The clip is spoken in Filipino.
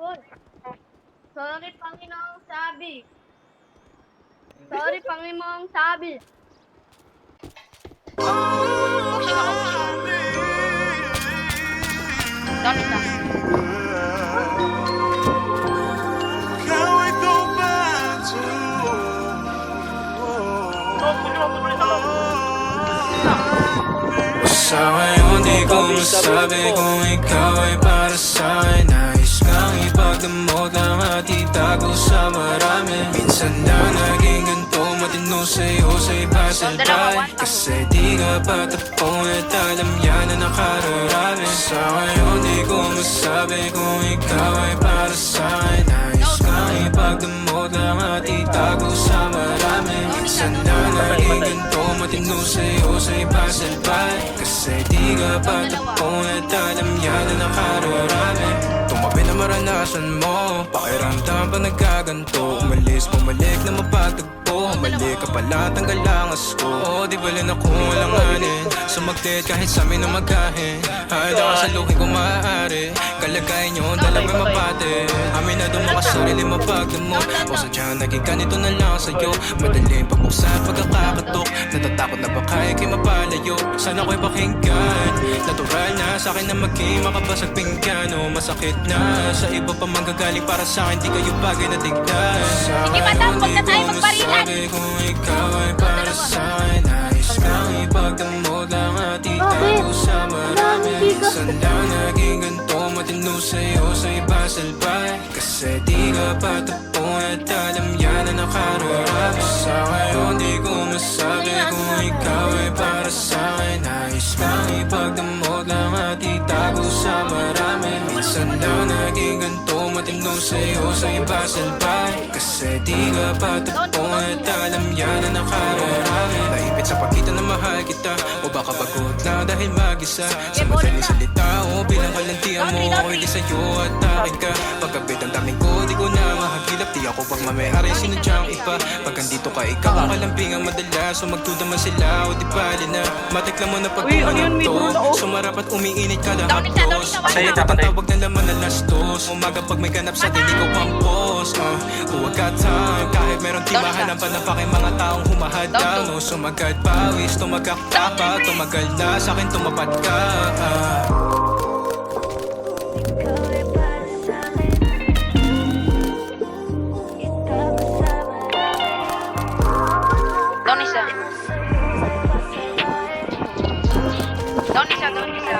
Good. Sorry, Panginoong sabi. Sorry, Panginoong sabi. Pushing ako, pushing. Down isa. Sa ngayon di ko masabi kung ikaw ay para sa'kin. Nais kang ipagdamot ang at itago sa marami. Minsan na naging ganito, matino sa'yo sa ipasalbay. Kasi di ka patapon at alam yan na nakararami. Sa ngayon di ko masabi kung ikaw ay para sa'kin. Nais kang ipagdamot ang at itago sa marami. Minsan na naging ganito, matino sa'yo sa ipasalbay. Kasi di ka patapon at alam yan na nakararami. Tumabi na maranasan mo, pakiramdam pa nagkaganto. Umalis, bumalik na mapagtagpo. Mali ka pala, tanggal ang asko. O di bali na kung walang anin. Sumaglit kahit sa amin na magkahin. Handa ka sa lukin kung maaari. Kalagayan nyo, dalawin mapate. Amin na doon makasarili mapagdamot. O sadyang naging ganito na lang sa'yo. Madaling pabuksan pagkakakatok. Natatakot na baka ikay mapalayo. Sana ko'y pakinggan. Natural na sa'kin na maging makabasag pinggan. O masakit na sa iba pa manggagaling para sa'kin. Di kayo bagay na tignan. Sige ba daw, huwag na tayo magparilan. Kung ikaw ay para sa'kin. Nais kang ipagdamot lang at itago sa marami. Minsan lang naging ganito, matino sa'yo sa iba salbay. Kasi di ka patapon at alam yan na nakararami. Sa ngayon di ko masabi kung ikaw ay para sa'kin. Nais kang ipagdamot lang at itago sa marami. Minsan lang naging ganito, matino sa'yo sa iba salbay. Kasi di ka patapon at alam yan na nakararami. Naipit sa pagkita na mahal kita, o baka bagot lang dahil mag-isa. Sa madaling salita o bilang kalantian mo, o hindi sa'yo at akin ka. Pagkabit ang daming ko, di ko na mahagilap. Di ako pag mamayari, sinudyang iba. Pag andito ka, ikaw ang kalamping ang madalas. So magtudaman sila o di bali na. Matikla mo na pag umanap to. Sumarap at umiinit ka lahat dos. Sa'yo ang tawag na laman na lastos. Umaga pag may ganap sa dinig ko pampos. Huwag ka time, kahit meron timahan ang panapa kay mga taong humahadang. No, sumagad pawis, tumagak tapat. Tumagal na sa'kin tumapad ka. Down isa. Down isa, down isa.